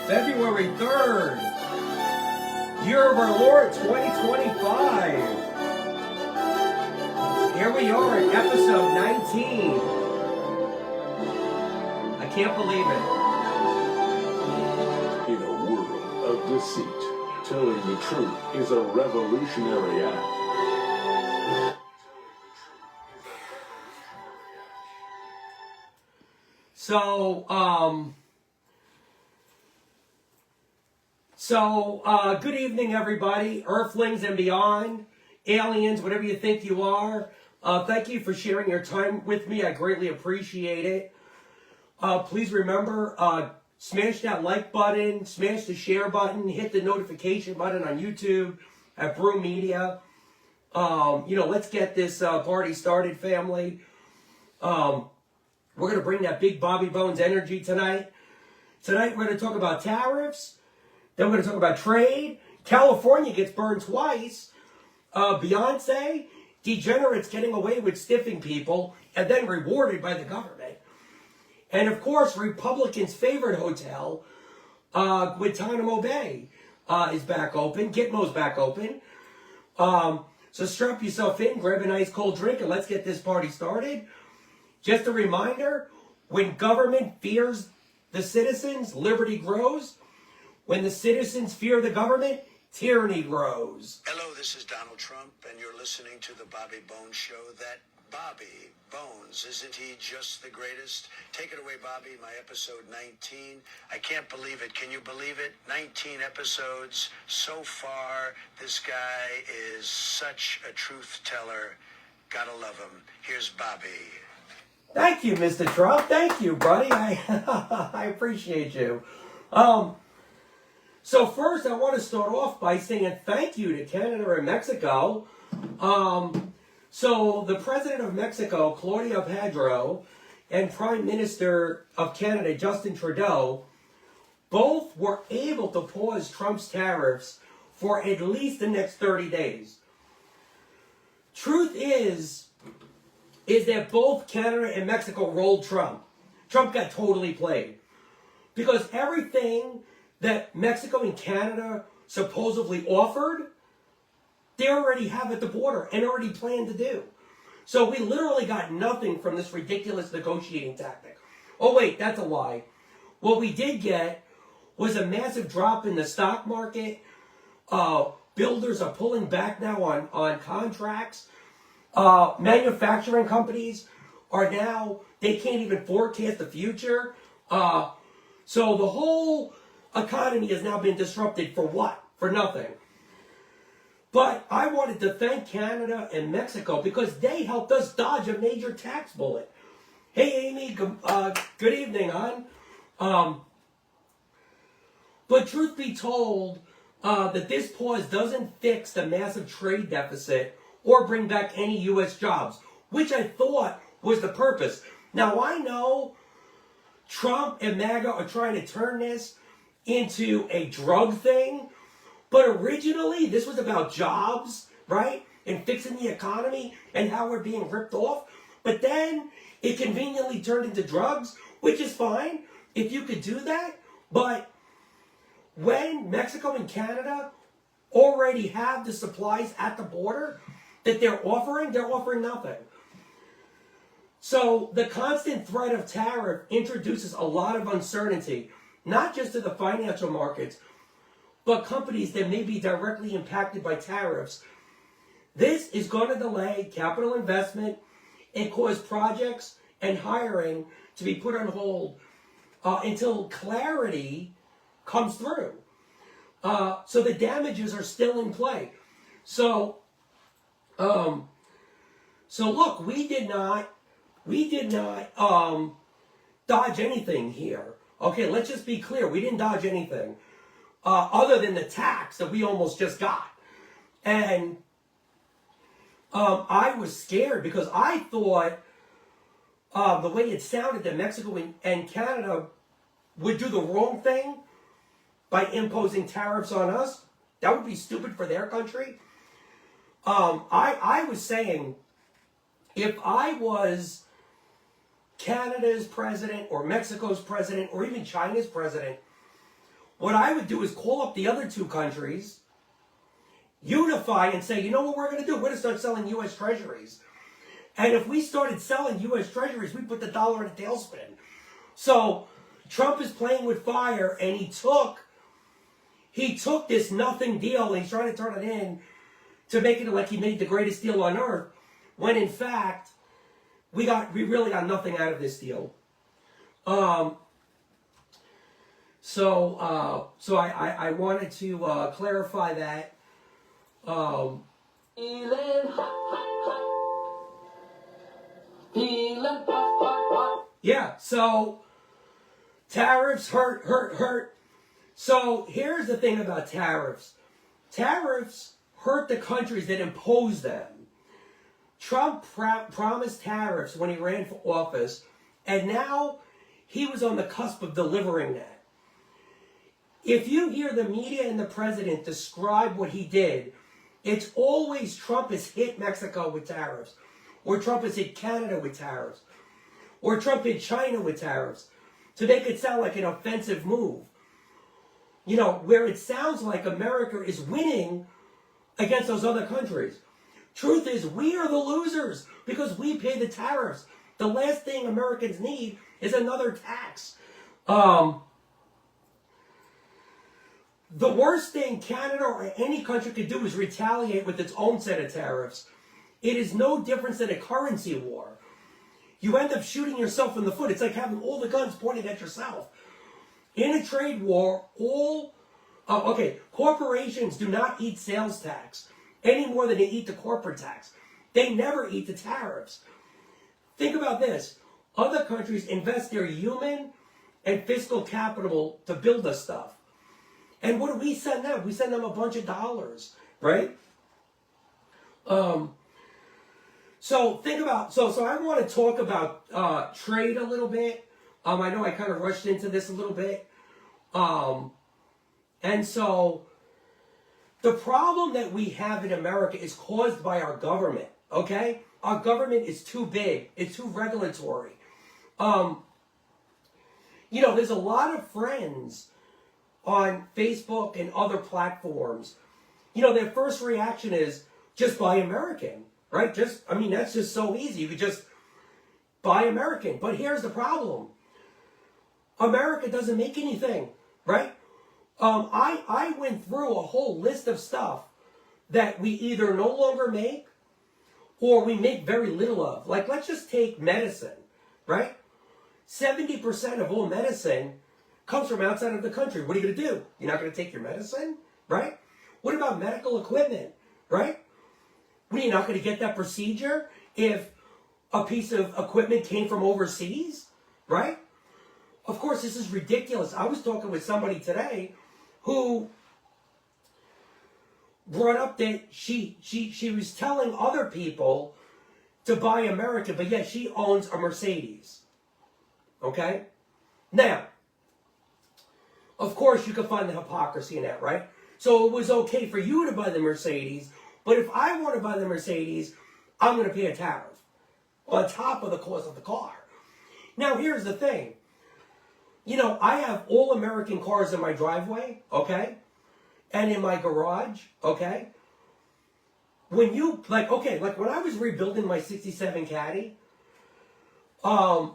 February 3rd, year of our Lord 2025. Here we are at episode 19. I can't believe it. In a world of deceit, telling the truth is a revolutionary act. Good evening, everybody, Earthlings and beyond, aliens, whatever you think you are. Thank you for sharing your time with me. I greatly appreciate it. Please remember, smash that like button, smash the share button, hit the notification button on YouTube at Brew Media. Let's get this party started, family. We're going to bring that big Bobby Bones energy tonight. Tonight, we're going to talk about tariffs. Then we're going to talk about trade. California gets burned twice. Beyonce, degenerates getting away with stiffing people and then rewarded by the government. And of course, Republicans' favorite hotel, Guantanamo Bay, is back open. Gitmo's back open. So strap yourself in, grab a nice cold drink, and let's get this party started. Just a reminder, when government fears the citizens, liberty grows. When the citizens fear the government, tyranny grows. Hello, this is Donald Trump, and you're listening to the Bobby Bones Show. That Bobby Bones, isn't he just the greatest? Take it away, Bobby, my episode 19. I can't believe it. Can you believe it? 19 episodes so far. This guy is such a truth teller. Gotta love him. Here's Bobby. Thank you, Mr. Trump. Thank you, buddy. I appreciate you. So first, I want to start off by saying thank you to Canada and Mexico. So the President of Mexico, Claudia Pedro, and Prime Minister of Canada, Justin Trudeau, both were able to pause Trump's tariffs for at least the next 30 days. Truth is that both Canada and Mexico rolled Trump. Trump got totally played. Because everything that Mexico and Canada supposedly offered, they already have at the border and already planned to do. So we literally got nothing from this ridiculous negotiating tactic. Oh wait, that's a lie. What we did get was a massive drop in the stock market. Builders are pulling back now on contracts. Manufacturing companies are now, they can't even forecast the future. So the whole economy has now been disrupted for what? For nothing. But I wanted to thank Canada and Mexico because they helped us dodge a major tax bullet. Hey, Amy, good evening, hon. But truth be told, that this pause doesn't fix the massive trade deficit or bring back any U.S. jobs, which I thought was the purpose. Now, I know Trump and MAGA are trying to turn this into a drug thing, but originally this was about jobs, right? And fixing the economy and how we're being ripped off. But then it conveniently turned into drugs, which is fine if you could do that. But when Mexico and Canada already have the supplies at the border that they're offering nothing. So the constant threat of tariff introduces a lot of uncertainty, not just to the financial markets, but companies that may be directly impacted by tariffs. This is going to delay capital investment and cause projects and hiring to be put on hold until clarity comes through. So the damages are still in play. So look, we did not dodge anything here. Okay, let's just be clear. We didn't dodge anything other than the tax that we almost just got. And I was scared because I thought the way it sounded that Mexico and Canada would do the wrong thing by imposing tariffs on us. That would be stupid for their country. I was saying, if I was Canada's president or Mexico's president or even China's president, what I would do is call up the other two countries, unify and say, you know what we're going to do? We're going to start selling U.S. treasuries. And if we started selling U.S. treasuries, we put the dollar in a tailspin. So Trump is playing with fire, and he took this nothing deal and he's trying to turn it in to make it like he made the greatest deal on earth, when in fact we really got nothing out of this deal. So I wanted to clarify that. Yeah, so tariffs hurt. So here's the thing about tariffs. Tariffs hurt the countries that impose them. Trump promised tariffs when he ran for office, and now he was on the cusp of delivering that. If you hear the media and the president describe what he did, it's always Trump has hit Mexico with tariffs, or Trump has hit Canada with tariffs, or Trump hit China with tariffs, to make it sound like an offensive move. You know, where it sounds like America is winning against those other countries. Truth is, we are the losers because we pay the tariffs. The last thing Americans need is another tax. The worst thing Canada or any country could do is retaliate with its own set of tariffs. It is no different than a currency war. You end up shooting yourself in the foot. It's like having all the guns pointed at yourself. In a trade war, corporations do not eat sales tax any more than they eat the corporate tax. They never eat the tariffs. Think about this. Other countries invest their human and fiscal capital to build us stuff. And what do we send them? We send them a bunch of dollars, right? So think about, so I want to talk about trade a little bit. I know I kind of rushed into this a little bit. And so the problem that we have in America is caused by our government, okay? Our government is too big. It's too regulatory. You know, there's a lot of friends on Facebook and other platforms. You know, their first reaction is just buy American, right? That's just so easy. You could just buy American. But here's the problem. America doesn't make anything, right? I went through a whole list of stuff that we either no longer make or we make very little of. Like, let's just take medicine, right? 70% of all medicine comes from outside of the country. What are you going to do? You're not going to take your medicine, right? What about medical equipment, right? What, are you not going to get that procedure if a piece of equipment came from overseas, right? Of course, this is ridiculous. I was talking with somebody today who brought up that she was telling other people to buy American, but yet she owns a Mercedes. Okay? Now, of course, you can find the hypocrisy in that, right? So it was okay for you to buy the Mercedes, but if I want to buy the Mercedes, I'm going to pay a tariff on top of the cost of the car. Now, here's the thing. You know, I have all American cars in my driveway, okay? And in my garage, okay? When you, like when I was rebuilding my 67 Caddy, I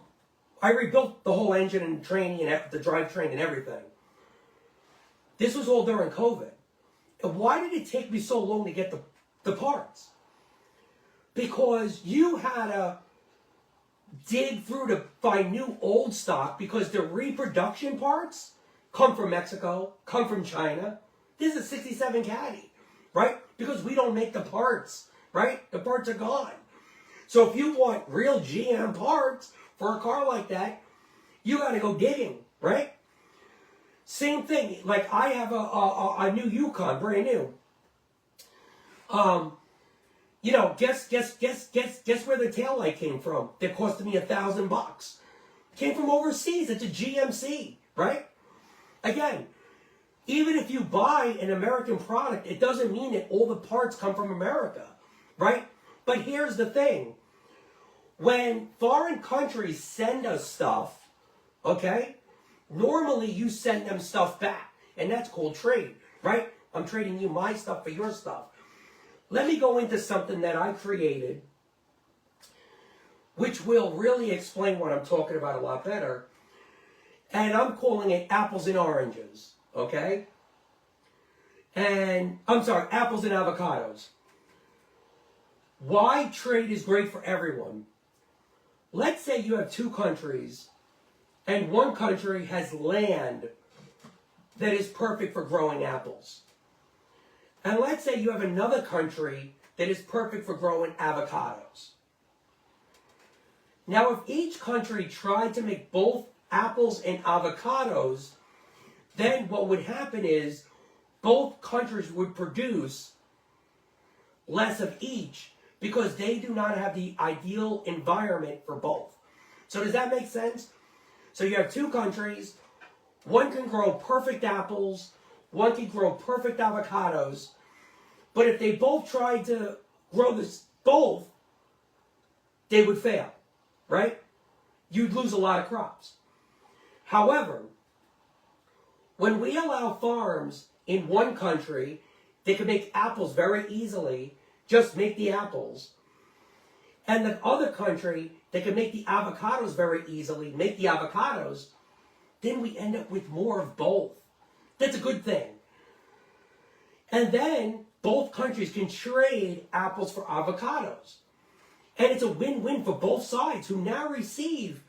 rebuilt the whole engine and training and the drivetrain and everything. This was all during COVID. And why did it take me so long to get the parts? Because you had to dig through to find new old stock because the reproduction parts come from Mexico, come from China. This is a 67 Caddy, right? Because we don't make the parts, right? The parts are gone. So if you want real GM parts for a car like that, you got to go digging, right? Same thing. Like I have a new Yukon, brand new. You know, guess where the taillight came from? That costed me $1,000. Came from overseas. It's a GMC, right? Again, even if you buy an American product, it doesn't mean that all the parts come from America, right? But here's the thing. When foreign countries send us stuff, okay, normally you send them stuff back. and that's called trade, right? I'm trading you my stuff for your stuff. Let me go into something that I created, which will really explain what I'm talking about a lot better. And I'm calling it apples and oranges, okay? And, I'm sorry, apples and avocados. Why trade is great for everyone. Let's say you have two countries, and one country has land that is perfect for growing apples. And let's say you have another country that is perfect for growing avocados. Now, if each country tried to make both apples and avocados, then what would happen is both countries would produce less of each because they do not have the ideal environment for both. So does that make sense? So you have two countries, one can grow perfect apples, one can grow perfect avocados, but if they both tried to grow this both, they would fail, right? You'd lose a lot of crops. However, when we allow farms in one country, they can make apples very easily, just make the apples. And the other country, they can make the avocados very easily, make the avocados. Then we end up with more of both. That's a good thing. And then both countries can trade apples for avocados. And it's a win-win for both sides who now receive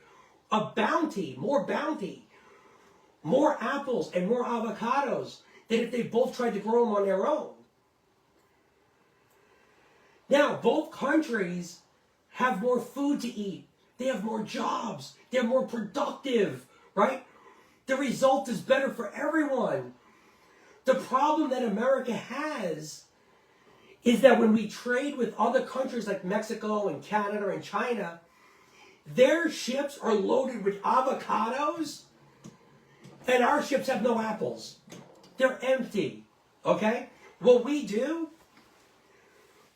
a bounty, more apples and more avocados than if they both tried to grow them on their own. Now, both countries have more food to eat. They have more jobs. They're more productive, right? The result is better for everyone. The problem that America has is that when we trade with other countries like Mexico and Canada and China, their ships are loaded with avocados and our ships have no apples. They're empty, okay? What we do,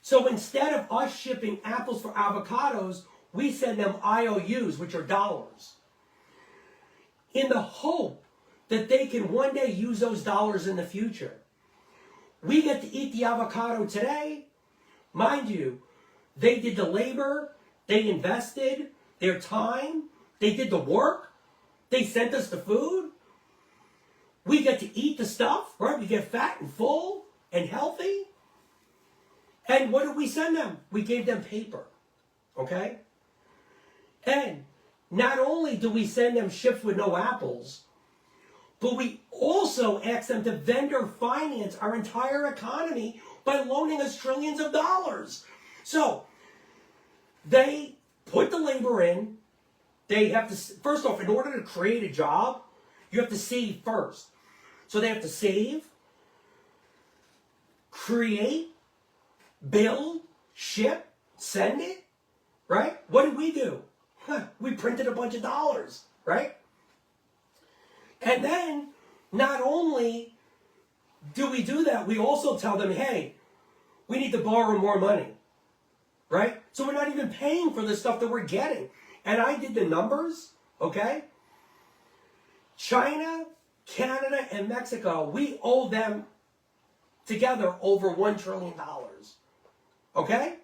so instead of us shipping apples for avocados, we send them IOUs, which are dollars, in the hope that they can one day use those dollars in the future. We get to eat the avocado today. Mind you, they did the labor, they invested their time, they did the work, they sent us the food. We get to eat the stuff, right? We get fat and full and healthy. And what did we send them? We gave them paper, okay? And not only do we send them ships with no apples, but we also ask them to vendor finance our entire economy by loaning us trillions of dollars. So they put the labor in. They have to, first off, in order to create a job, you have to save first. So they have to save, create, build, ship, send it, right? What did we do? We printed a bunch of dollars, right? And then, not only do we do that, we also tell them, hey, we need to borrow more money, right? So we're not even paying for the stuff that we're getting. And I did the numbers, okay? China, Canada, and Mexico, we owe them together over $1 trillion, okay?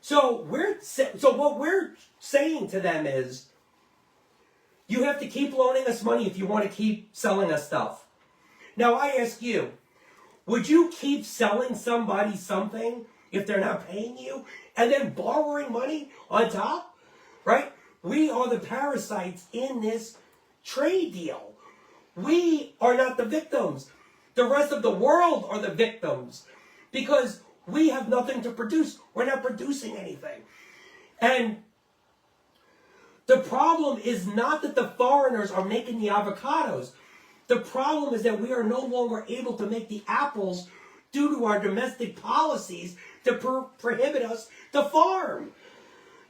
So what we're saying to them is, you have to keep loaning us money if you want to keep selling us stuff. Now I ask you, would you keep selling somebody something if they're not paying you and then borrowing money on top? Right? We are the parasites in this trade deal. We are not the victims. The rest of the world are the victims because we have nothing to produce. We're not producing anything. And the problem is not that the foreigners are making the avocados. The problem is that we are no longer able to make the apples due to our domestic policies that prohibit us to farm.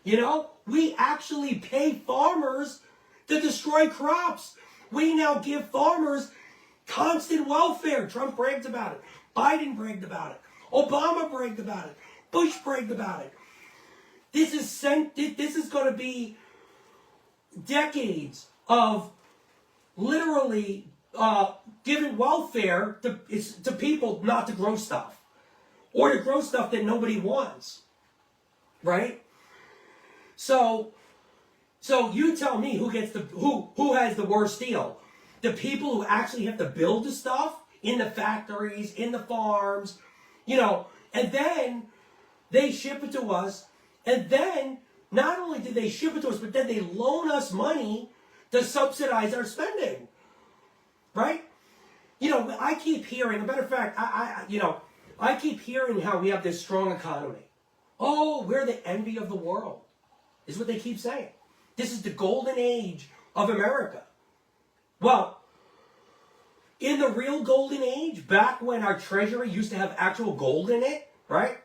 You know, we actually pay farmers to destroy crops. We now give farmers constant welfare. Trump brags about it. Biden bragged about it. Obama bragged about it. Bush bragged about it. This is going to be decades of literally giving welfare to people not to grow stuff, or to grow stuff that nobody wants, right? So you tell me who gets who has the worst deal? The people who actually have to build the stuff in the factories, in the farms, and then they ship it to us, and then not only do they ship it to us, but then they loan us money to subsidize our spending, right? I keep hearing, as a matter of fact, I keep hearing how we have this strong economy. Oh, we're the envy of the world, is what they keep saying. This is the golden age of America. Well, in the real golden age, back when our treasury used to have actual gold in it, right?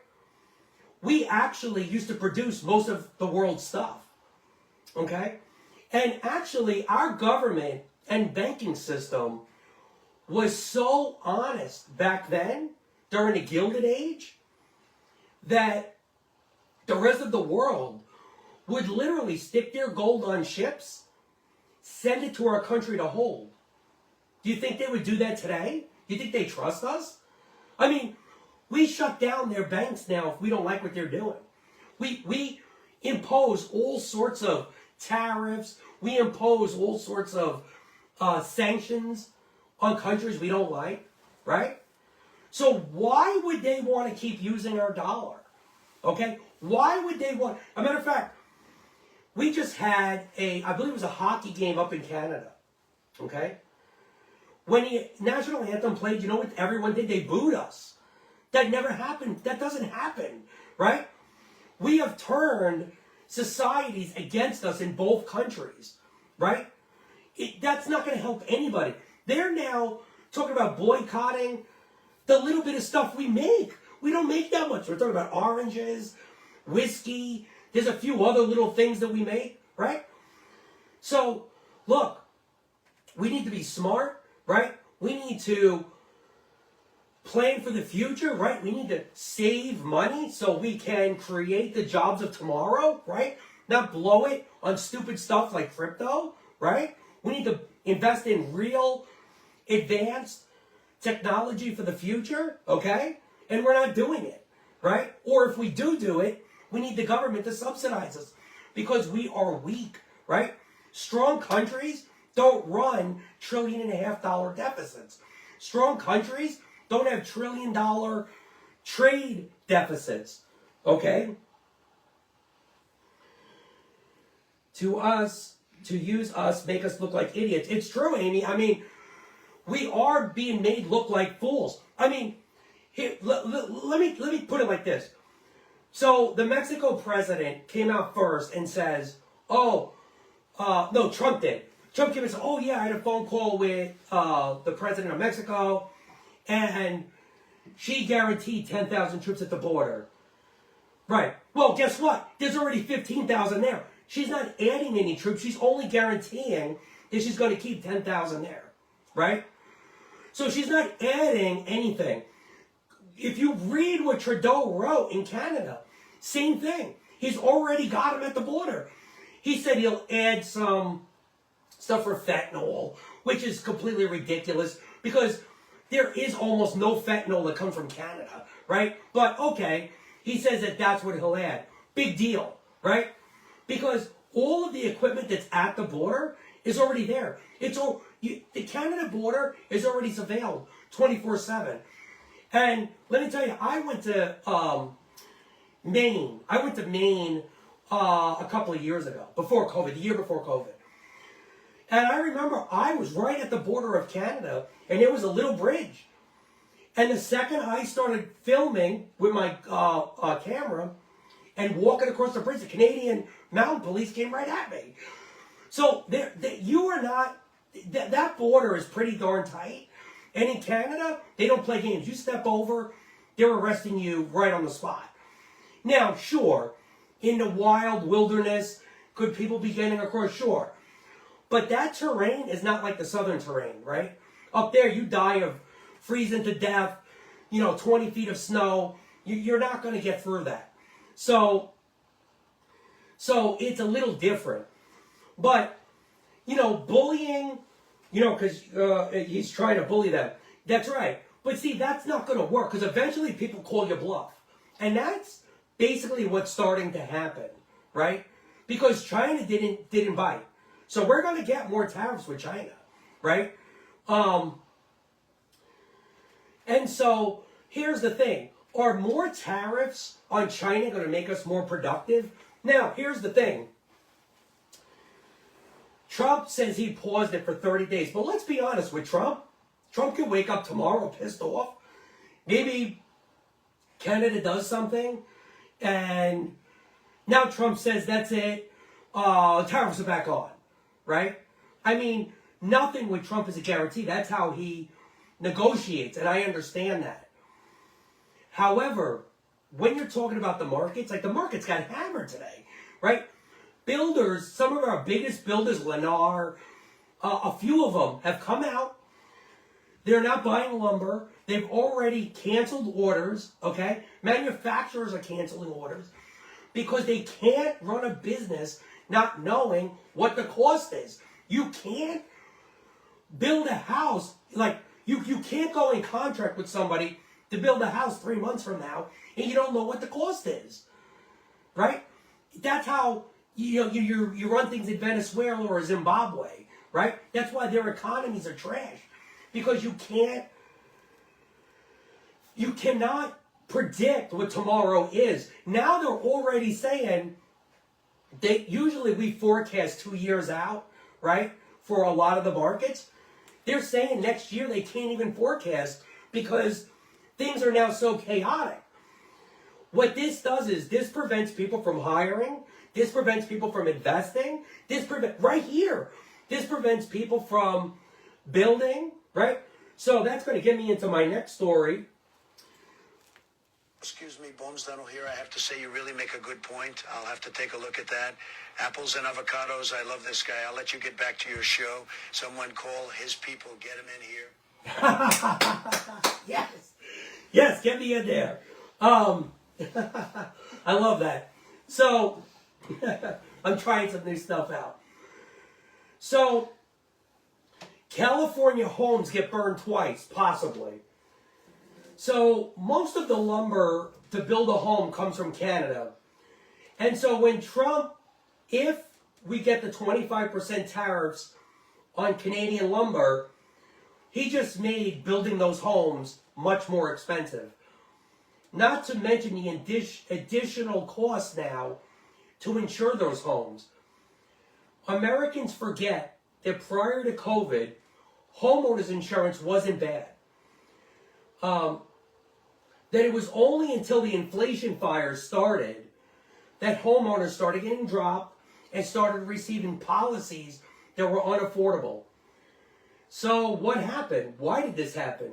We actually used to produce most of the world's stuff, okay? And actually, our government and banking system was so honest back then, during the Gilded Age, that the rest of the world would literally stick their gold on ships, send it to our country to hold. Do you think they would do that today? Do you think they trust us? I mean, we shut down their banks now if we don't like what they're doing. We impose all sorts of tariffs. We impose all sorts of sanctions on countries we don't like, right? So why would they want to keep using our dollar? Okay? Why would they want... As a matter of fact, we just had I believe it was a hockey game up in Canada, okay? When the national anthem played, you know what everyone did? They booed us. That never happened. That doesn't happen, right? We have turned societies against us in both countries, right? That's not going to help anybody. They're now talking about boycotting the little bit of stuff we make. We don't make that much. We're talking about oranges, whiskey. There's a few other little things that we make, right? So, look, we need to be smart, right? We need to plan for the future, right? We need to save money so we can create the jobs of tomorrow, right? Not blow it on stupid stuff like crypto, right? We need to invest in real advanced technology for the future, okay? And we're not doing it, right? Or if we do it, we need the government to subsidize us because we are weak, right? Strong countries don't run $1.5 trillion deficits. Strong countries don't have $1 trillion trade deficits, okay? To use us, make us look like idiots. It's true, Amy. I mean, we are being made look like fools. I mean, here, let me put it like this. So the Mexico president came out first and says, no, Trump did. Trump came and said, oh yeah, I had a phone call with the president of Mexico, and she guaranteed 10,000 troops at the border. Right. Well, guess what? There's already 15,000 there. She's not adding any troops. She's only guaranteeing that she's going to keep 10,000 there. Right? So she's not adding anything. If you read what Trudeau wrote in Canada, same thing. He's already got them at the border. He said he'll add some stuff for fentanyl, which is completely ridiculous because there is almost no fentanyl that comes from Canada, right? But okay, he says that that's what he'll add. Big deal, right? Because all of the equipment that's at the border is already there. The Canada border is already surveilled 24/7. And let me tell you, I went to Maine. I went to Maine a couple of years ago, before COVID, the year before COVID. And I remember I was right at the border of Canada, and there was a little bridge. And the second I started filming with my camera and walking across the bridge, the Canadian Mounted Police came right at me. So you are not, that border is pretty darn tight. And in Canada, they don't play games. You step over, they're arresting you right on the spot. Now, sure, in the wild wilderness, could people be getting across? Sure. But that terrain is not like the southern terrain, right? Up there, you die of freezing to death, 20 feet of snow. You're not going to get through that. So it's a little different. But, bullying You know, because he's trying to bully them. That's right. But see, that's not going to work because eventually people call you bluff. And that's basically what's starting to happen, right? Because China didn't bite. So we're going to get more tariffs with China, right? And so here's the thing. Are more tariffs on China going to make us more productive? Now, here's the thing. Trump says he paused it for 30 days. But let's be honest with Trump. Trump could wake up tomorrow pissed off. Maybe Canada does something. And now Trump says that's it. Tariffs are back on. Right? I mean, nothing with Trump is a guarantee. That's how he negotiates. And I understand that. However, when you're talking about the markets, like the markets got hammered today, right? Builders, some of our biggest builders, Lennar, a few of them have come out. They're not buying lumber. They've already canceled orders, okay? Manufacturers are canceling orders because they can't run a business not knowing what the cost is. You can't build a house, like you can't go in contract with somebody to build a house 3 months from now, and you don't know what the cost is, right? That's how you run things in Venezuela or Zimbabwe, right? That's why their economies are trash, because you cannot predict what tomorrow is. Now they're already saying usually we forecast 2 years out, right? For a lot of the markets, they're saying next year they can't even forecast because things are now so chaotic. What this does is this prevents people from hiring. This prevents people from investing. This prevents people from building, right? So that's going to get me into my next story. Excuse me, Bones Dental here. I have to say you really make a good point. I'll have to take a look at that. Apples and avocados. I love this guy. I'll let you get back to your show. Someone call his people. Get him in here. Yes, get me in there. I love that. So, I'm trying some new stuff out. So, California homes get burned twice, possibly. So, most of the lumber to build a home comes from Canada. And so when Trump, if we get the 25% tariffs on Canadian lumber, he just made building those homes much more expensive. Not to mention the additional costs now to insure those homes. Americans forget that prior to COVID, homeowners insurance wasn't bad. That it was only until the inflation fires started that homeowners started getting dropped and started receiving policies that were unaffordable. So what happened? Why did this happen?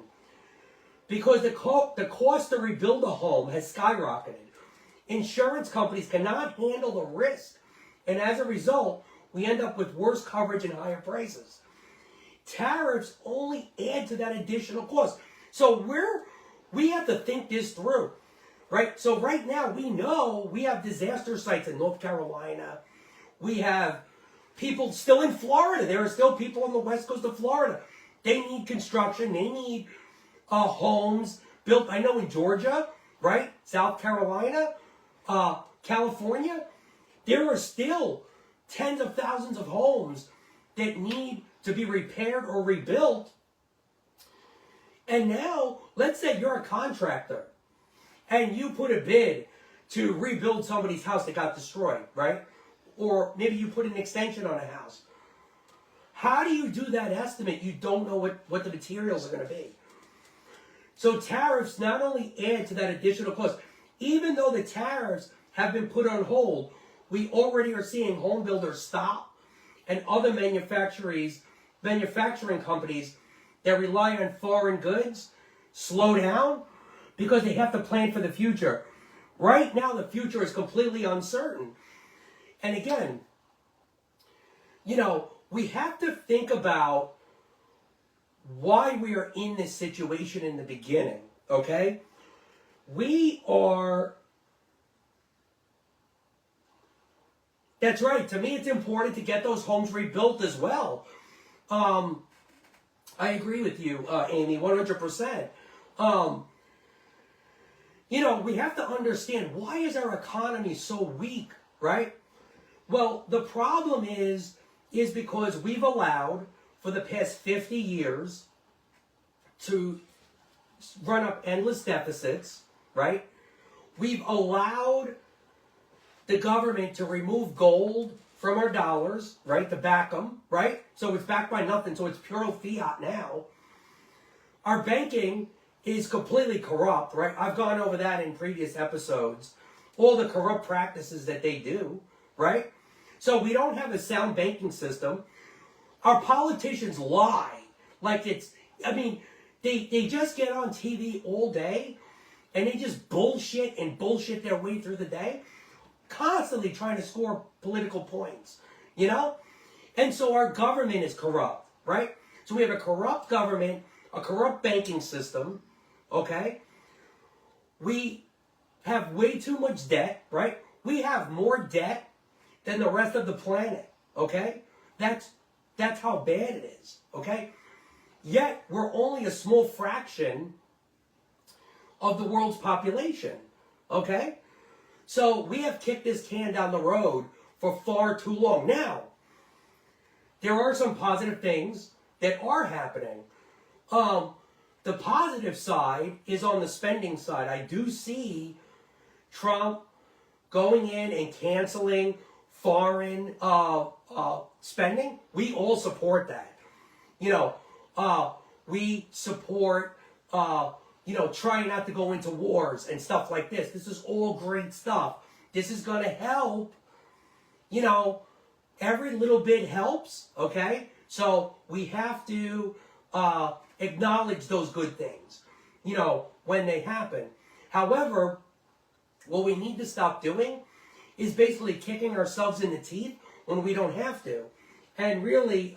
Because the cost to rebuild a home has skyrocketed. Insurance companies cannot handle the risk. And as a result, we end up with worse coverage and higher prices. Tariffs only add to that additional cost. So we have to think this through, right? So right now we know we have disaster sites in North Carolina. We have people still in Florida. There are still people on the west coast of Florida. They need construction. They need homes built. I know in Georgia, right? South Carolina, California, there are still tens of thousands of homes that need to be repaired or rebuilt. And now, let's say you're a contractor and you put a bid to rebuild somebody's house that got destroyed, right? Or maybe you put an extension on a house. How do you do that estimate? You don't know what the materials are going to be. So tariffs not only add to that additional cost, even though the tariffs have been put on hold, we already are seeing home builders stop and other manufacturing companies that rely on foreign goods slow down because they have to plan for the future. Right now, the future is completely uncertain. And again, we have to think about why we are in this situation in the beginning, okay? That's right. To me, it's important to get those homes rebuilt as well. I agree with you, Amy, 100%. We have to understand, why is our economy so weak, right? Well, the problem is because we've allowed, for the past 50 years, to run up endless deficits, right? We've allowed the government to remove gold from our dollars, right, to back them, right? So it's backed by nothing, so it's pure fiat now. Our banking is completely corrupt, right? I've gone over that in previous episodes. All the corrupt practices that they do, right? So we don't have a sound banking system. Our politicians lie. Like they just get on TV all day and they just bullshit their way through the day, constantly trying to score political points, And so our government is corrupt, right? So we have a corrupt government, a corrupt banking system, okay? We have way too much debt, right? We have more debt than the rest of the planet, okay? That's how bad it is, okay? Yet, we're only a small fraction of the world's population, okay? So, we have kicked this can down the road for far too long. Now, there are some positive things that are happening. The positive side is on the spending side. I do see Trump going in and canceling foreign spending. We all support that. We support, trying not to go into wars and stuff like this. This is all great stuff. This is going to help. Every little bit helps, okay? So we have to acknowledge those good things, when they happen. However, what we need to stop doing is basically kicking ourselves in the teeth when we don't have to. And really,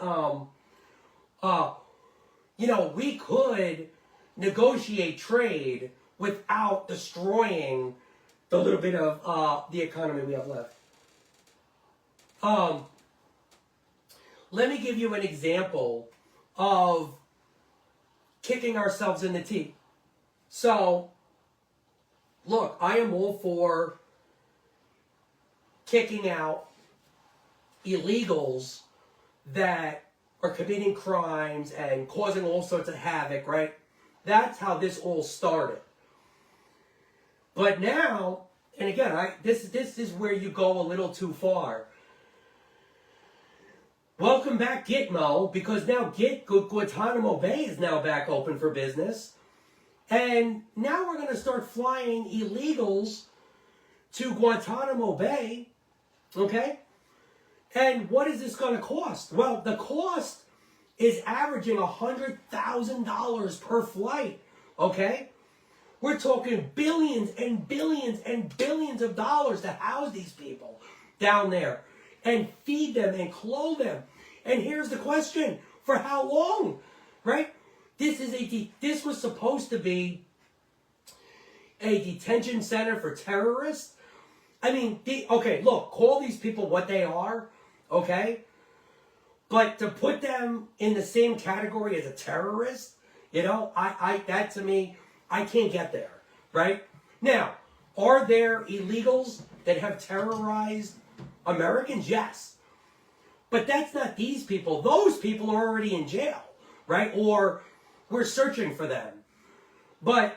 we could negotiate trade without destroying the little bit of the economy we have left. Let me give you an example of kicking ourselves in the teeth. So, look, I am all for kicking out illegals that are committing crimes and causing all sorts of havoc, right? That's how this all started. But now, and again, this is where you go a little too far. Welcome back, Gitmo, because now Guantanamo Bay is now back open for business. And now we're going to start flying illegals to Guantanamo Bay, okay? And what is this going to cost? Well, the cost is averaging $100,000 per flight, okay? We're talking billions and billions and billions of dollars to house these people down there and feed them and clothe them. And here's the question, for how long, right? This was supposed to be a detention center for terrorists. I mean, okay, look, call these people what they are, okay? But to put them in the same category as a terrorist, that to me, I can't get there, right? Now, are there illegals that have terrorized Americans? Yes. But that's not these people. Those people are already in jail, right? Or we're searching for them. But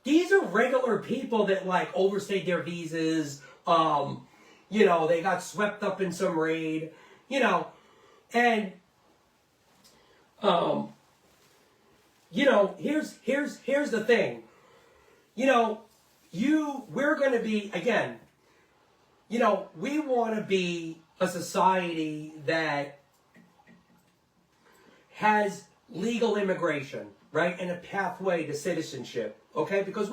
these are regular people that overstayed their visas. They got swept up in some raid, and here's the thing. We're going to be, again, we want to be a society that has legal immigration, right? And a pathway to citizenship, okay? Because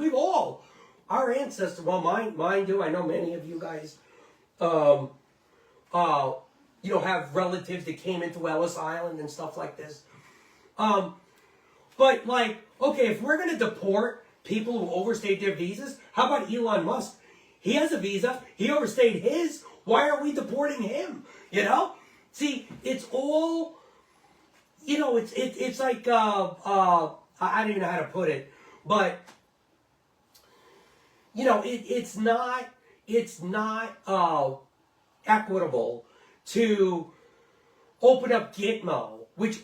our ancestors, well, mine do. I know many of you guys, have relatives that came into Ellis Island and stuff like this. But okay, if we're going to deport people who overstayed their visas, how about Elon Musk? He has a visa. He overstayed his. Why are we deporting him? See, it's all you know, it's like I don't even know how to put it, but you know, it's not equitable to open up Gitmo, which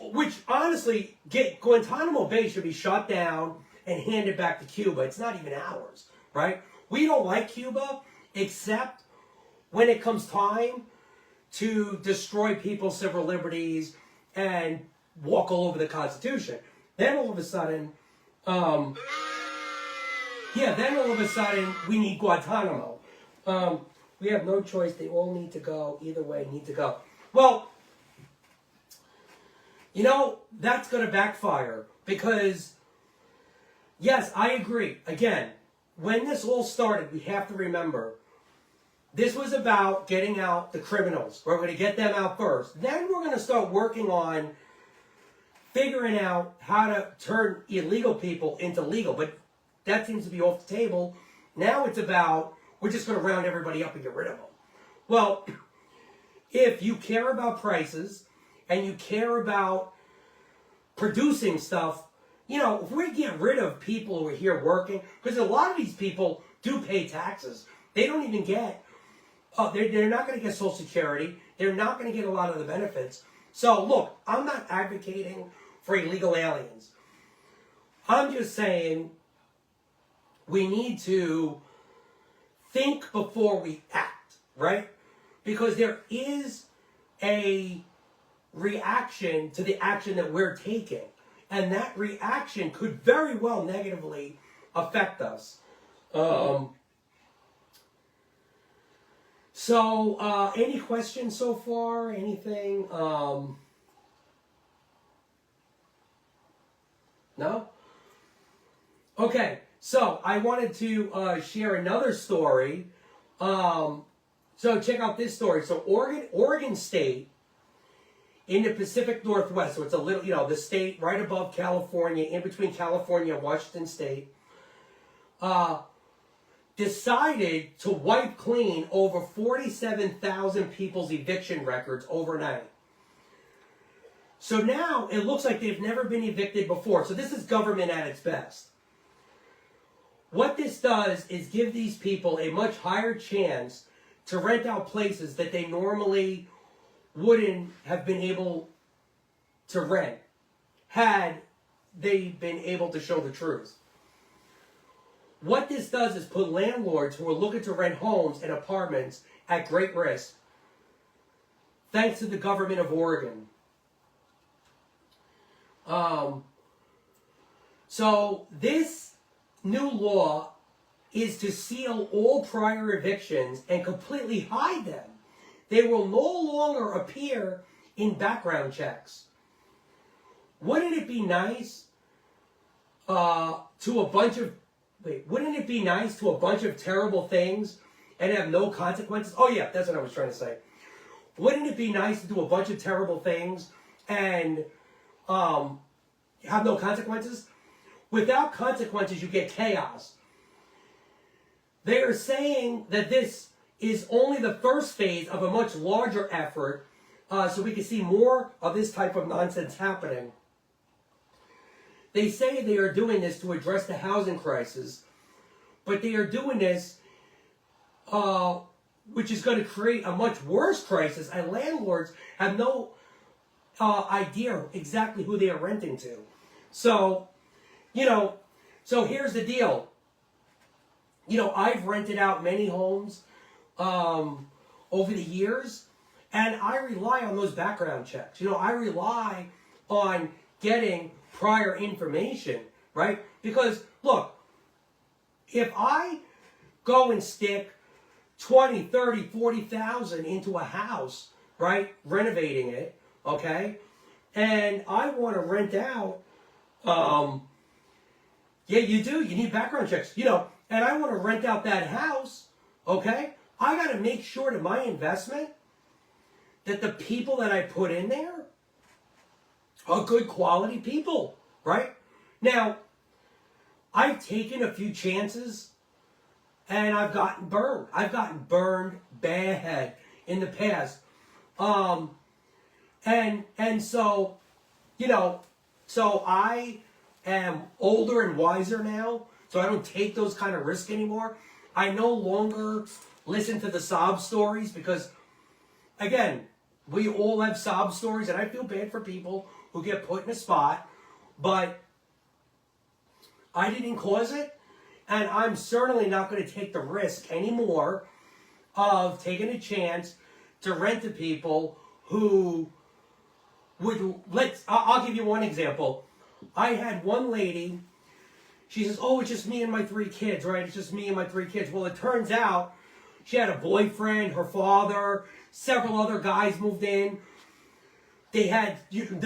honestly, Guantanamo Bay should be shut down and handed back to Cuba. It's not even ours, right? We don't like Cuba, except when it comes time to destroy people's civil liberties and walk all over the Constitution. Then all of a sudden, we need Guantanamo. We have no choice. They all need to go. Either way, need to go. Well, you know, that's going to backfire because, yes, I agree. Again, when this all started, we have to remember, this was about getting out the criminals. We're going to get them out first. Then we're going to start working on figuring out how to turn illegal people into legal. But that seems to be off the table. Now it's about, we're just going to round everybody up and get rid of them. Well, if you care about prices and you care about producing stuff, you know, if we get rid of people who are here working, because a lot of these people do pay taxes. They don't even get, they're not going to get Social Security. They're not going to get a lot of the benefits. So, look, I'm not advocating for illegal aliens. I'm just saying we need to think before we act, right? Because there is a reaction to the action that we're taking. And that reaction could very well negatively affect us. So, any questions so far? Anything? No? Okay, so I wanted to share another story. So check out this story. So Oregon State in the Pacific Northwest, so it's a little, you know, the state right above California, in between California and Washington State, decided to wipe clean over 47,000 people's eviction records overnight. So now it looks like they've never been evicted before. So this is government at its best. What this does is give these people a much higher chance to rent out places that they normally wouldn't have been able to rent had they been able to show the truth. What this does is put landlords who are looking to rent homes and apartments at great risk, thanks to the government of Oregon. So this new law is to seal all prior evictions and completely hide them. They will no longer appear in background checks. Wouldn't it be nice wouldn't it be nice to a bunch of terrible things and have no consequences? Oh yeah, that's what I was trying to say. Wouldn't it be nice to do a bunch of terrible things and have no consequences? Without consequences, you get chaos. They are saying that this is only the first phase of a much larger effort, so we can see more of this type of nonsense happening. They say they are doing this to address the housing crisis, but they are doing this, which is going to create a much worse crisis, and landlords have no idea exactly who they are renting to. So, so here's the deal. I've rented out many homes over the years, and I rely on those background checks. I rely on getting prior information, right? Because, look, if I go and stick 20, 30, 40,000 into a house, right, renovating it, okay, and I want to rent out, yeah, you do, you need background checks, and I want to rent out that house, okay, I got to make sure that my investment, that the people that I put in there are good quality people, right? Now, I've taken a few chances and I've gotten burned. I've gotten burned bad in the past. And so you know, so I am older and wiser now, so I don't take those kind of risks anymore. I no longer listen to the sob stories because, again, we all have sob stories, and I feel bad for people who get put in a spot, but I didn't cause it, and I'm certainly not going to take the risk anymore of taking a chance to rent to people who would, I'll give you one example. I had one lady, she says, oh, it's just me and my 3 kids, right? It's just me and my 3 kids. Well, it turns out she had a boyfriend, her father, several other guys moved in. There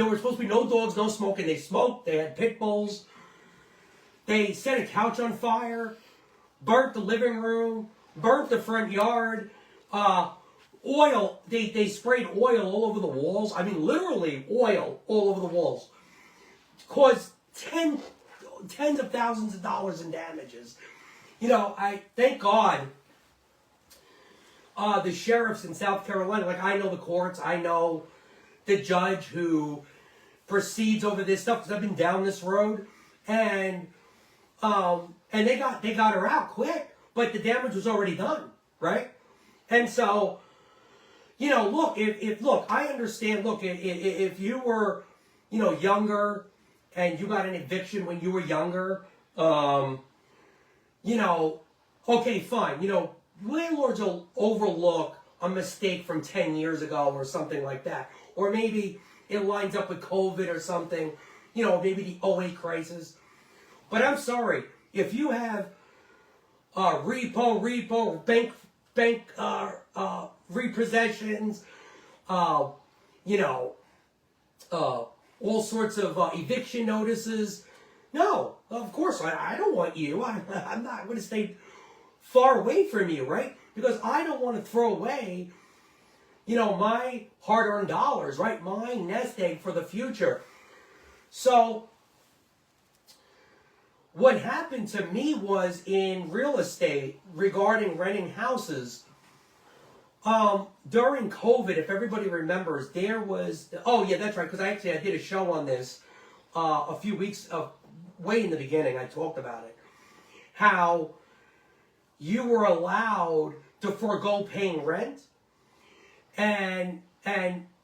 were supposed to be no dogs, no smoking. They smoked, they had pit bulls. They set a couch on fire, burnt the living room, burnt the front yard. Oil, they sprayed oil all over the walls. I mean, literally oil all over the walls. Caused tens of thousands of dollars in damages. You know, I thank God the sheriffs in South Carolina, like I know the courts, I know the judge who proceeds over this stuff because I've been down this road, and they got her out quick, but the damage was already done, right? And so, you know, look, I understand. Look, if you were, you know, younger and you got an eviction when you were younger, you know, okay, fine. You know, landlords will overlook a mistake from 10 years ago or something like that. Or maybe it lines up with COVID or something, you know, maybe the '08 crisis. But I'm sorry, if you have repo, bank repossessions, you know, all sorts of eviction notices. No, of course, I don't want you. I'm not going to stay far away from you, right? Because I don't want to throw away, you know, my hard-earned dollars, right? My nest egg for the future. So what happened to me was in real estate regarding renting houses. During COVID, if everybody remembers, there was, oh yeah, that's right, because I did a show on this a few weeks, way in the beginning, I talked about it. How you were allowed to forego paying rent, and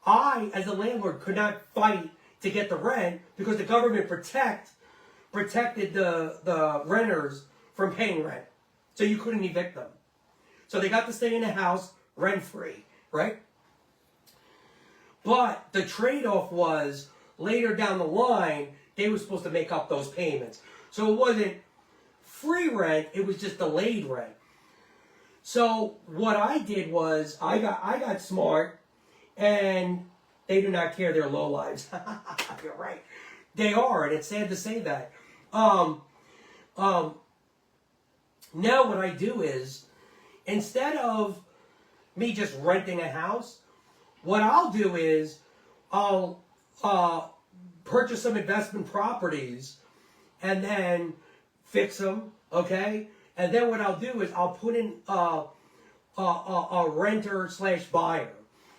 I, as a landlord, could not fight to get the rent because the government protected the renters from paying rent. So you couldn't evict them. So they got to stay in the house rent-free, right? But the trade-off was, later down the line, they were supposed to make up those payments. So it wasn't free rent, it was just delayed rent. So what I did was, I got smart, and they do not care, they're lowlives. You're right. They are, and it's sad to say that. Now what I do is, instead of me just renting a house, what I'll do is I'll purchase some investment properties and then fix them, okay? And then what I'll do is I'll put in a renter / buyer.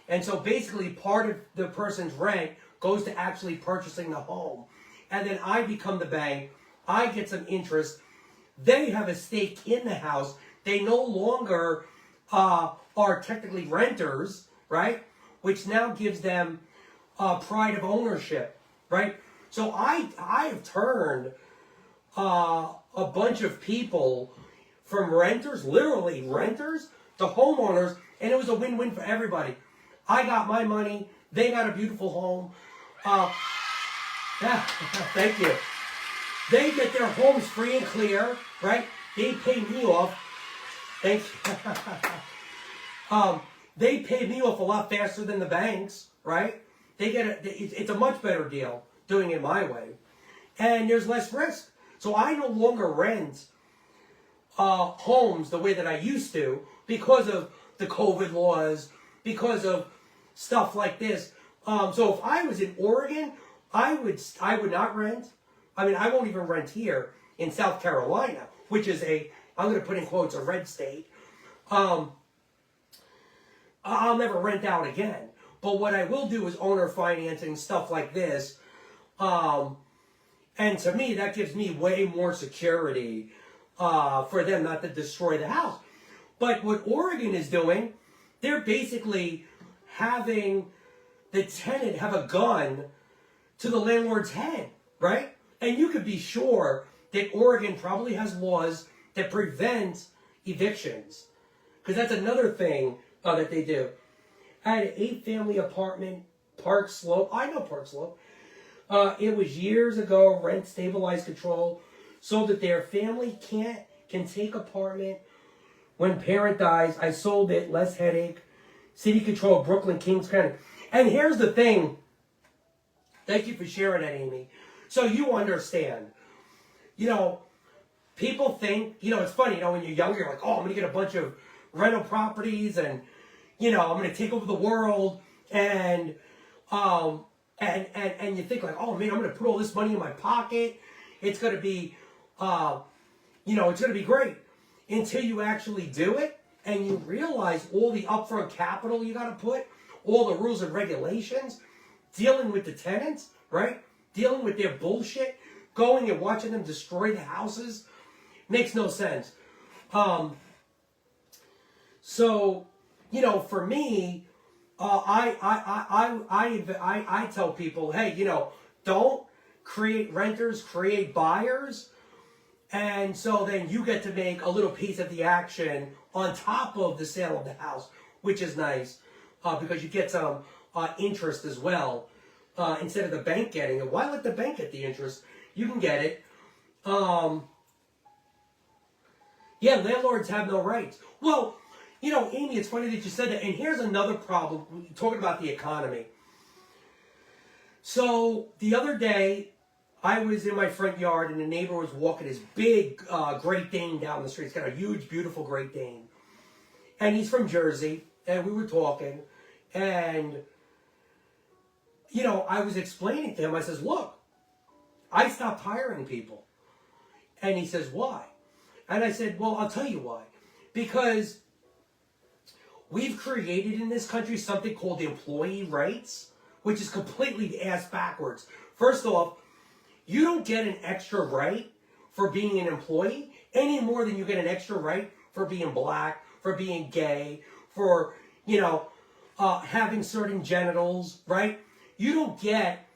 And so basically part of the person's rent goes to actually purchasing the home. And then I become the bank. I get some interest. They have a stake in the house. They no longer are technically renters, right? Which now gives them pride of ownership, right? So I have turned a bunch of people from renters, literally renters, to homeowners, and it was a win-win for everybody. I got my money. They got a beautiful home. Yeah, thank you. They get their homes free and clear, right? They pay me off. Thanks. They pay me off a lot faster than the banks, right? They get it's a much better deal doing it my way, and there's less risk. So I no longer rent homes the way that I used to because of the COVID laws, because of stuff like this. So if I was in Oregon, I would not rent. I mean, I won't even rent here in South Carolina, which is I'm going to put in quotes, a red state. I'll never rent out again. But what I will do is owner financing, stuff like this. And to me, that gives me way more security for them not to destroy the house. But what Oregon is doing, they're basically having the tenant have a gun to the landlord's head, right? And you could be sure that Oregon probably has laws that prevent evictions. Because that's another thing that they do. I had an 8-family apartment, Park Slope. I know Park Slope. It was years ago, rent stabilized control, so that their family can take apartment when parent dies. I sold it, less headache. City control, Brooklyn, Kings County. And here's the thing. Thank you for sharing that, Amy. So you understand. You know, people think, you know, it's funny, you know, when you're younger, you're like, oh, I'm going to get a bunch of rental properties and, you know, I'm going to take over the world. And you think like, oh man, I'm going to put all this money in my pocket. It's going to be, you know, it's going to be great. Until you actually do it and you realize all the upfront capital you got to put, all the rules and regulations, dealing with the tenants, right? Dealing with their bullshit, going and watching them destroy the houses, makes no sense. So, you know, for me, I tell people, hey, you know, don't create renters, create buyers. And so then you get to make a little piece of the action on top of the sale of the house, which is nice because you get some interest as well instead of the bank getting it. Why let the bank get the interest? You can get it. Yeah, landlords have no rights. Well, you know, Amy, it's funny that you said that. And here's another problem, talking about the economy. So the other day, I was in my front yard and the neighbor was walking his big Great Dane down the street. He's got a huge, beautiful Great Dane. And he's from Jersey. And we were talking. And, you know, I was explaining to him. I says, look, I stopped hiring people. And he says, why? And I said, well, I'll tell you why. Because we've created in this country something called employee rights, which is completely ass backwards. First off, you don't get an extra right for being an employee any more than you get an extra right for being black, for being gay, for, you know, having certain genitals, right? You don't get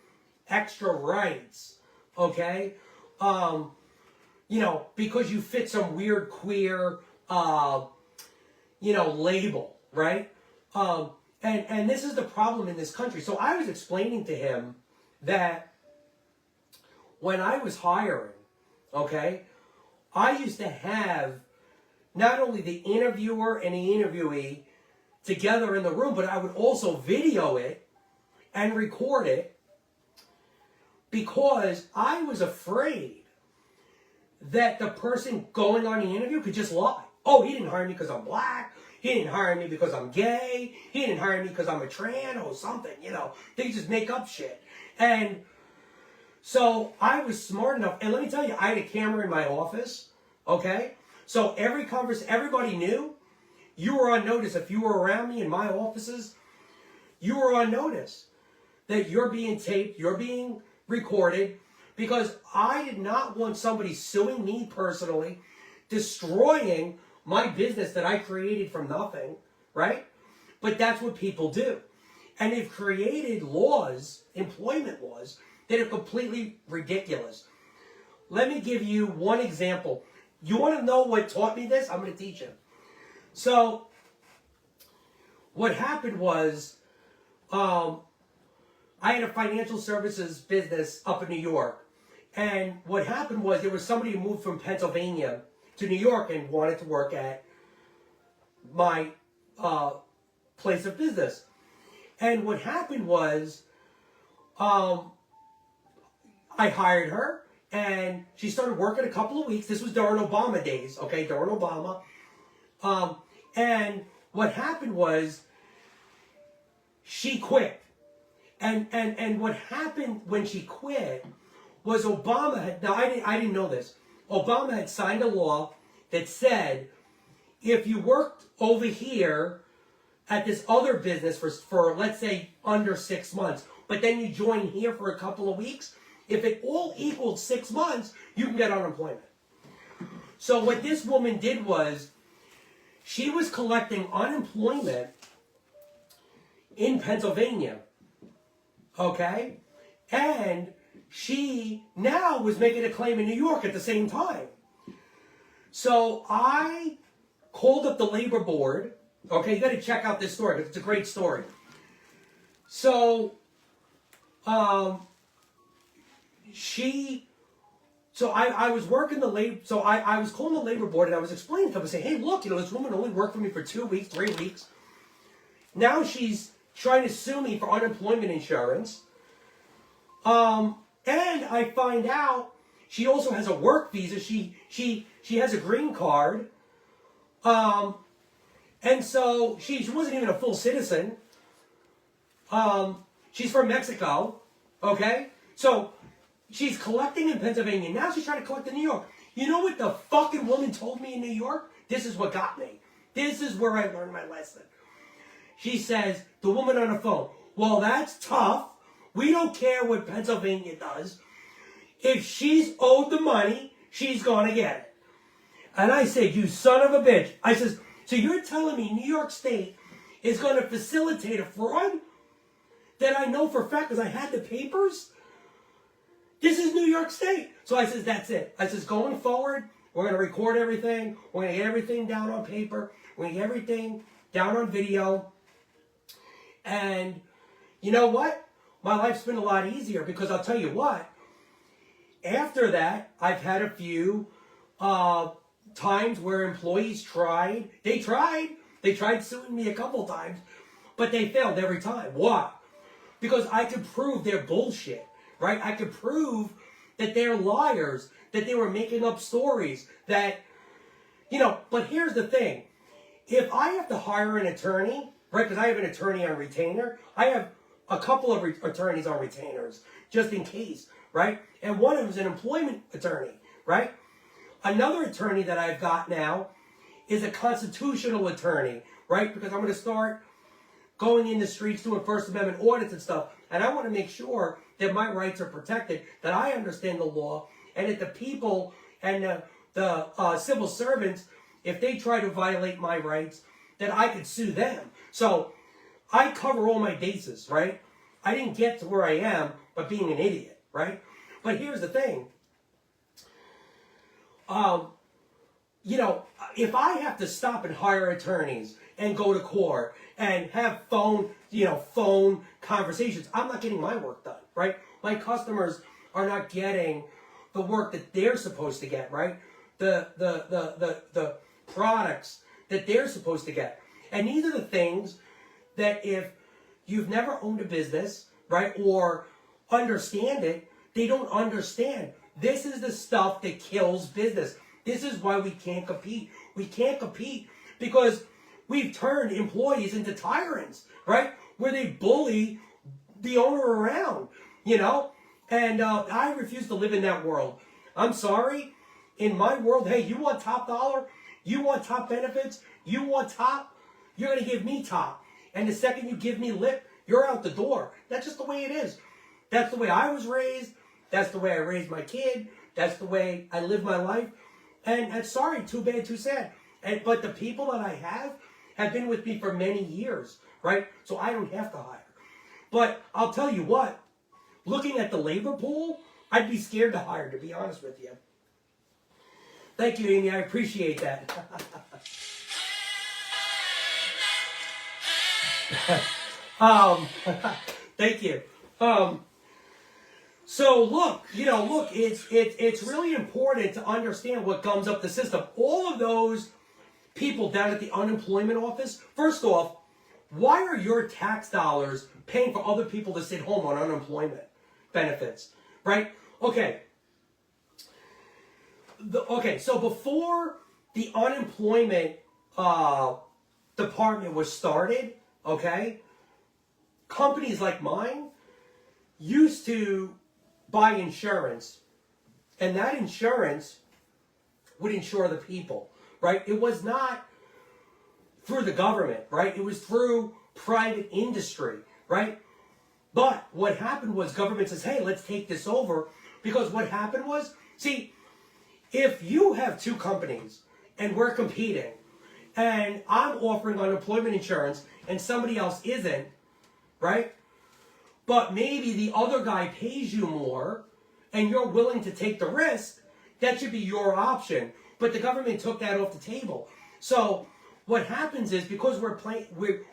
extra rights, okay? You know, because you fit some weird queer, you know, label, right? And this is the problem in this country. So I was explaining to him that when I was hiring, okay, I used to have not only the interviewer and the interviewee together in the room, but I would also video it and record it because I was afraid that the person going on the interview could just lie. Oh, he didn't hire me because I'm black. He didn't hire me because I'm gay. He didn't hire me because I'm a trans or something, you know. They just make up shit. And so I was smart enough, and let me tell you, I had a camera in my office, okay? So everybody knew you were on notice. If you were around me in my offices, you were on notice that you're being taped, you're being recorded, because I did not want somebody suing me personally, destroying my business that I created from nothing, right? But that's what people do. And they've created laws, employment laws, that are completely ridiculous. Let me give you one example. You want to know what taught me this? I'm going to teach you. So, what happened was, I had a financial services business up in New York. And what happened was there was somebody who moved from Pennsylvania to New York and wanted to work at my place of business. And what happened was, I hired her, and she started working a couple of weeks. This was during Obama days, okay, during Obama. And what happened was, she quit. And what happened when she quit was Obama had, now I didn't know this, Obama had signed a law that said, if you worked over here at this other business for let's say under 6 months, but then you join here for a couple of weeks, if it all equaled 6 months, you can get unemployment. So what this woman did was, she was collecting unemployment in Pennsylvania, okay? And she now was making a claim in New York at the same time. So I called up the labor board. Okay, you got to check out this story because it's a great story. So, I was working the labor. So I was calling the labor board and I was explaining to them. I say, hey, look, this woman only worked for me for 2 weeks, 3 weeks. Now she's trying to sue me for unemployment insurance. And I find out she also has a work visa. She has a green card. And so she wasn't even a full citizen. She's from Mexico. Okay? So she's collecting in Pennsylvania. Now she's trying to collect in New York. You know what the fucking woman told me in New York? This is what got me. This is where I learned my lesson. She says, the woman on the phone, well, that's tough. We don't care what Pennsylvania does. If she's owed the money, she's going to get it. And I said, you son of a bitch. I says, so you're telling me New York State is going to facilitate a fraud that I know for a fact because I had the papers? This is New York State. So I says, that's it. I says, going forward, we're going to record everything. We're going to get everything down on paper. We're going to get everything down on video. And you know what? My life's been a lot easier because I'll tell you what. After that, I've had a few times where employees tried. They tried suing me a couple times, but they failed every time. Why? Because I could prove their bullshit, right? I could prove that they're liars, that they were making up stories, that, but here's the thing. If I have to hire an attorney, right, because I have an attorney on retainer, I have a couple of attorneys on retainers, just in case, right? And one of them is an employment attorney, right? Another attorney that I've got now is a constitutional attorney, right? Because I'm going to start going in the streets doing First Amendment audits and stuff. And I want to make sure that my rights are protected, that I understand the law, and that the people and the civil servants, if they try to violate my rights, that I could sue them. So I cover all my bases, right? I didn't get to where I am by being an idiot, right? But here's the thing. If I have to stop and hire attorneys and go to court and have phone conversations, I'm not getting my work done, right? My customers are not getting the work that they're supposed to get, right? The products that they're supposed to get. And these are the things that if you've never owned a business, right, or understand it, they don't understand. This is the stuff that kills business. This is why we can't compete. We can't compete because we've turned employees into tyrants, right? Where they bully the owner around, And I refuse to live in that world. I'm sorry. In my world, hey, you want top dollar? You want top benefits? You want top? You're going to give me top. And the second you give me lip, you're out the door. That's just the way it is. That's the way I was raised. That's the way I raised my kid. That's the way I live my life. And sorry, too bad, too sad. But the people that I have been with me for many years, right? So I don't have to hire. But I'll tell you what, looking at the labor pool, I'd be scared to hire, to be honest with you. Thank you, Amy. I appreciate that. Thank you. So look, it's really important to understand what gums up the system. All of those people down at the unemployment office, first off, why are your tax dollars paying for other people to sit home on unemployment benefits, right? Okay. So before the unemployment department was started, okay, companies like mine used to buy insurance, and that insurance would insure the people, right? It was not through the government, right? It was through private industry, right? But what happened was government says, hey, let's take this over. Because what happened was, see, if you have two companies and we're competing and I'm offering unemployment insurance and somebody else isn't, right? But maybe the other guy pays you more and you're willing to take the risk, that should be your option. But the government took that off the table. So what happens is, because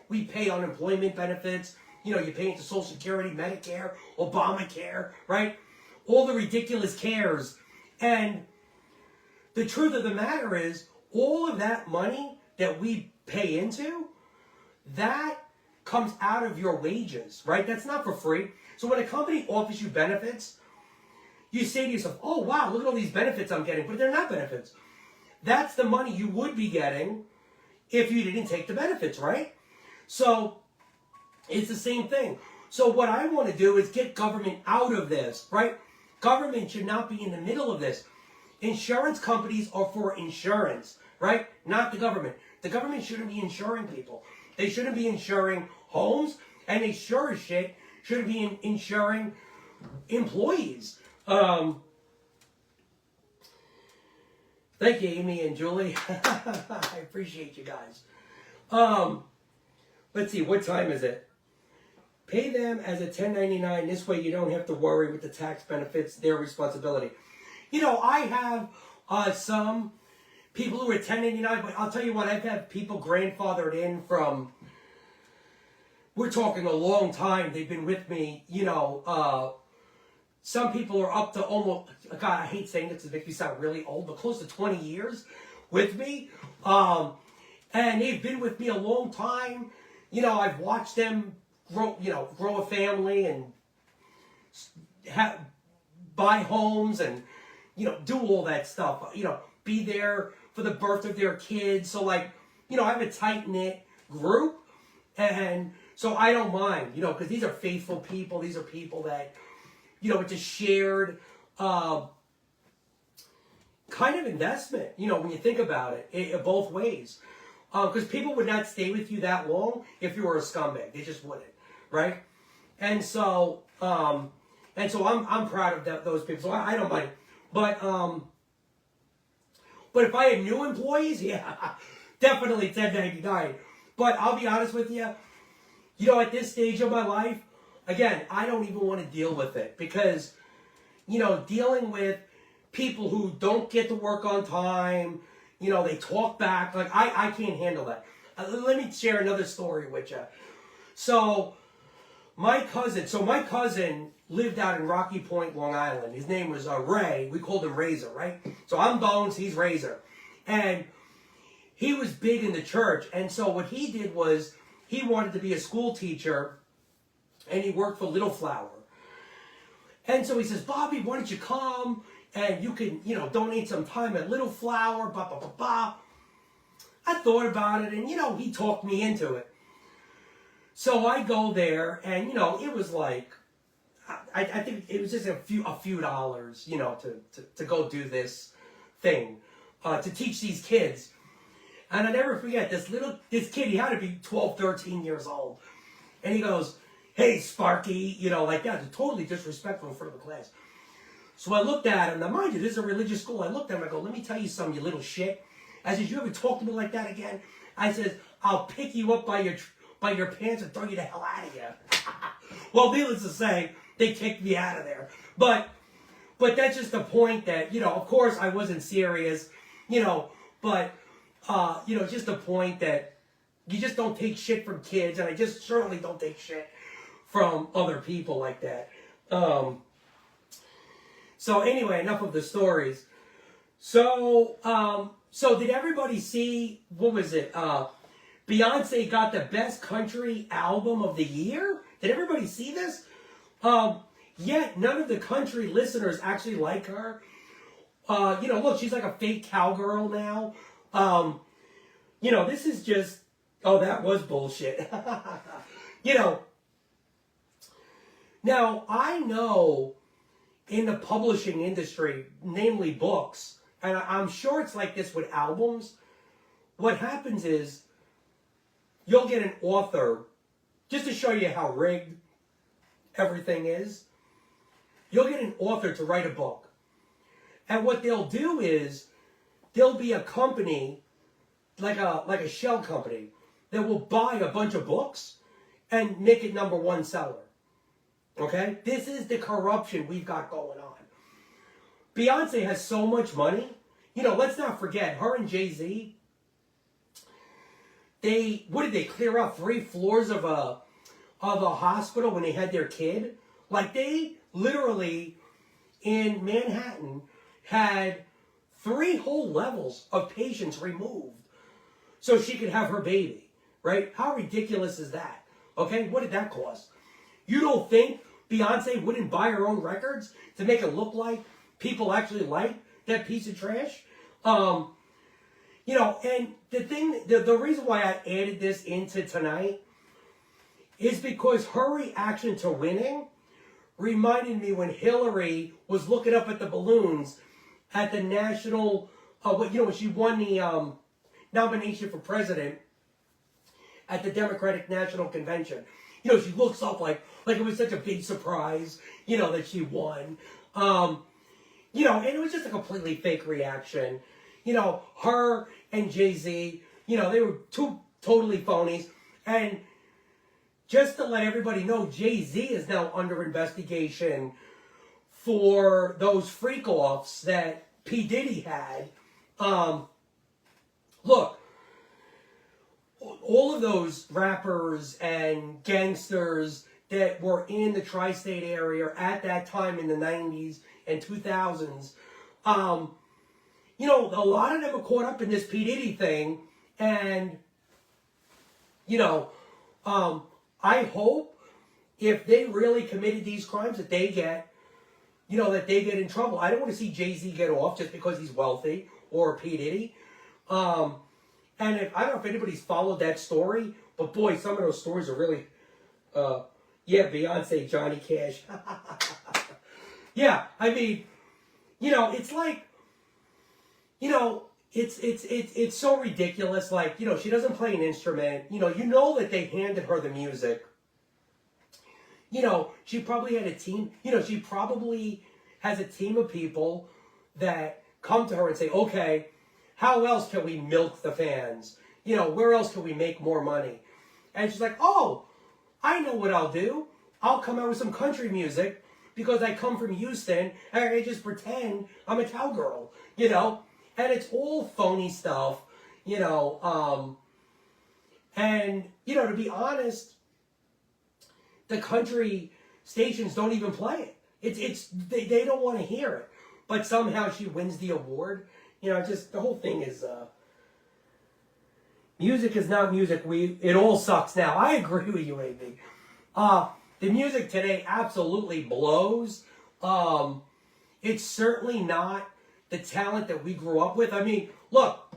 we pay unemployment benefits, you know, you pay into Social Security, Medicare, Obamacare, right? All the ridiculous cares. And the truth of the matter is, all of that money that we pay into, that comes out of your wages, right? That's not for free. So when a company offers you benefits, you say to yourself, oh wow, look at all these benefits I'm getting, but they're not benefits. That's the money you would be getting if you didn't take the benefits, right? So it's the same thing. So what I want to do is get government out of this, right? Government should not be in the middle of this. Insurance companies are for insurance, right? Not the government. The government shouldn't be insuring people. They shouldn't be insuring homes, and they sure as shit shouldn't be insuring employees. Thank you, Amy and Julie. I appreciate you guys. Let's see, what time is it? Pay them as a 1099. This way you don't have to worry with the tax benefits, their responsibility. You know, I have some people who are 1099, but I'll tell you what, I've had people grandfathered in from, we're talking a long time. They've been with me, you know, some people are up to almost, God, I hate saying this to make me sound really old, but close to 20 years with me. And they've been with me a long time. You know, I've watched them grow a family and buy homes and, you know, do all that stuff. You know, be there for the birth of their kids. So, like, you know, I have a tight-knit group. And so I don't mind, you know, because these are faithful people. These are people that, you know, it's a shared kind of investment, you know, when you think about it both ways. Because people would not stay with you that long if you were a scumbag. They just wouldn't, right? And so I'm proud of those people. So I don't mind. But if I had new employees, yeah, definitely 1099. But I'll be honest with you, you know, at this stage of my life, again, I don't even want to deal with it because, you know, dealing with people who don't get to work on time, you know, they talk back, like, I can't handle that. Let me share another story with you. So, my cousin lived out in Rocky Point, Long Island. His name was Ray. We called him Razor, right? So, I'm Bones, he's Razor. And he was big in the church. And so, what he did was, he wanted to be a school teacher, and he worked for Little Flower. And so he says, Bobby, why don't you come and you can, you know, donate some time at Little Flower, blah, blah, blah, blah. I thought about it, and, you know, he talked me into it. So I go there, and, you know, it was like, I think it was just a few dollars, you know, to go do this thing, to teach these kids. And I never forget, this kid, he had to be 12, 13 years old. And he goes, hey, Sparky, you know, like that, totally disrespectful in front of the class. So I looked at him. Now, mind you, this is a religious school. I looked at him. I go, let me tell you something, you little shit. I said, you ever talk to me like that again? I said, I'll pick you up by your pants and throw you the hell out of here. Well, needless to say, they kicked me out of there. But that's just the point that, you know, of course I wasn't serious, you know, but, you know, just the point that you just don't take shit from kids, and I just certainly don't take shit from other people like that. So anyway, enough of the stories. So did everybody see, what was it? Beyonce got the best country album of the year? Did everybody see this? Yet none of the country listeners actually like her. You know, look, she's like a fake cowgirl now. You know, this is just, oh, that was bullshit. You know, now I know in the publishing industry, namely books, and I'm sure it's like this with albums, what happens is you'll get an author, just to show you how rigged everything is, you'll get an author to write a book. And what they'll do is, there'll be a company, like a shell company, that will buy a bunch of books and make it #1 seller. Okay? This is the corruption we've got going on. Beyonce has so much money. You know, let's not forget, her and Jay-Z, what did they clear out 3 floors of a hospital when they had their kid? Like, they literally, in Manhattan, had 3 whole levels of patients removed so she could have her baby, right? How ridiculous is that? Okay, what did that cost? You don't think Beyonce wouldn't buy her own records to make it look like people actually like that piece of trash? You know, and the reason why I added this into tonight is because her reaction to winning reminded me when Hillary was looking up at the balloons at the national, when she won the nomination for president at the Democratic National Convention. You know, she looks up like it was such a big surprise, you know, that she won. You know, and it was just a completely fake reaction. You know, her and Jay-Z, you know, they were 2 totally phonies. And just to let everybody know, Jay-Z is now under investigation for those freak-offs that P. Diddy had. Look, all of those rappers and gangsters that were in the tri-state area at that time in the 90s and 2000s, you know, a lot of them were caught up in this P. Diddy thing, and, you know, I hope if they really committed these crimes that they get, you know, that they get in trouble. I don't want to see Jay-Z get off just because he's wealthy, or P. Diddy. And I don't know if anybody's followed that story, but boy, some of those stories are really, yeah, Beyonce, Johnny Cash. Yeah, I mean, you know, it's like, you know, it's so ridiculous. Like, you know, she doesn't play an instrument. You know that they handed her the music. You know, she probably had a team. You know, she probably has a team of people that come to her and say, okay, how else can we milk the fans? You know, where else can we make more money? And she's like, oh, I know what I'll do. I'll come out with some country music because I come from Houston and I just pretend I'm a cowgirl, you know? And it's all phony stuff, you know. And, you know, to be honest, the country stations don't even play it. They don't want to hear it. But somehow she wins the award. You know, just the whole thing is, music is not music. It all sucks now. I agree with you, AB. The music today absolutely blows. It's certainly not the talent that we grew up with. I mean, look,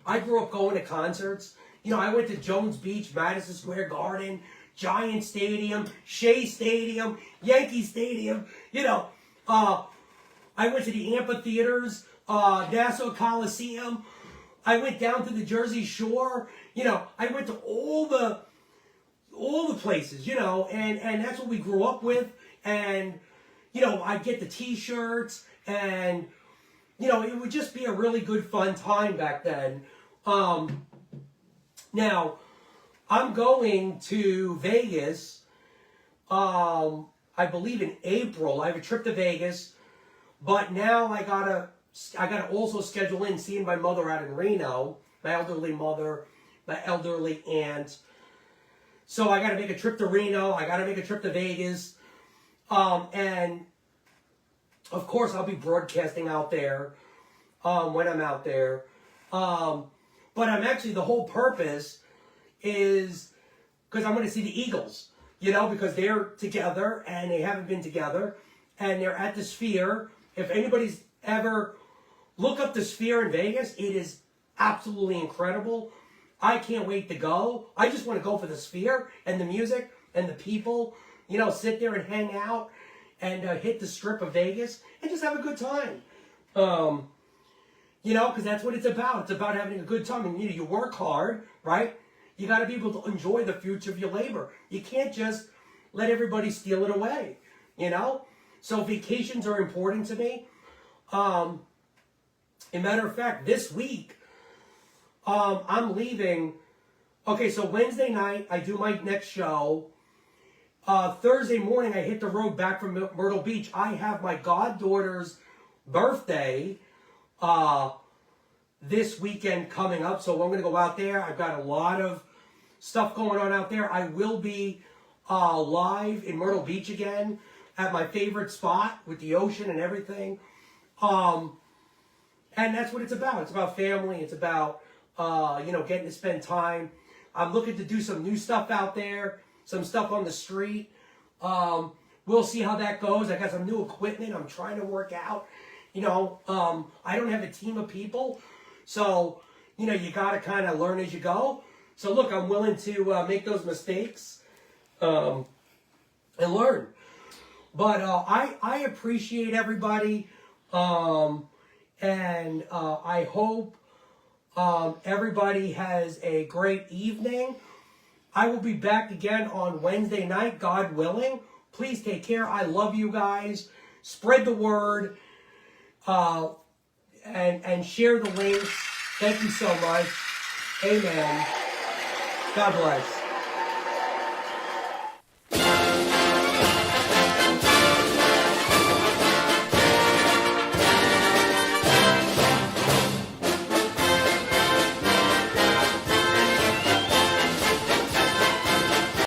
I grew up going to concerts. You know, I went to Jones Beach, Madison Square Garden, Giant Stadium, Shea Stadium, Yankee Stadium. You know, I went to the amphitheaters, Nassau Coliseum. I went down to the Jersey Shore. You know, I went to all the places, you know, and that's what we grew up with. And, you know, I'd get the t-shirts and, you know, it would just be a really good fun time back then. Now, I'm going to Vegas, I believe in April. I have a trip to Vegas, but now I gotta also schedule in seeing my mother out in Reno, my elderly mother, my elderly aunt. So I gotta make a trip to Reno, I gotta make a trip to Vegas, and of course I'll be broadcasting out there when I'm out there. But I'm actually, the whole purpose is because I'm going to see the Eagles, you know, because they're together and they haven't been together and they're at the Sphere. If anybody's ever look up the Sphere in Vegas, it is absolutely incredible. I can't wait to go. I just want to go for the Sphere and the music and the people, you know, sit there and hang out and hit the strip of Vegas and just have a good time. You know, because that's what it's about. It's about having a good time. And, you know, you work hard, right? You got to be able to enjoy the fruits of your labor. You can't just let everybody steal it away, you know? So vacations are important to me. As a matter of fact, this week, I'm leaving. Okay, so Wednesday night, I do my next show. Thursday morning, I hit the road back from Myrtle Beach. I have my goddaughter's birthday this weekend coming up, so I'm going to go out there. I've got a lot of stuff going on out there. I will be live in Myrtle Beach again at my favorite spot with the ocean and everything. And that's what it's about. It's about family. It's about, getting to spend time. I'm looking to do some new stuff out there, some stuff on the street. We'll see how that goes. I got some new equipment I'm trying to work out. I don't have a team of people. So, you got to kind of learn as you go. So, look, I'm willing to make those mistakes and learn. But I appreciate everybody. And I hope everybody has a great evening. I will be back again on Wednesday night, God willing. Please take care. I love you guys. Spread the word. And share the links. Thank you so much. Amen. God bless.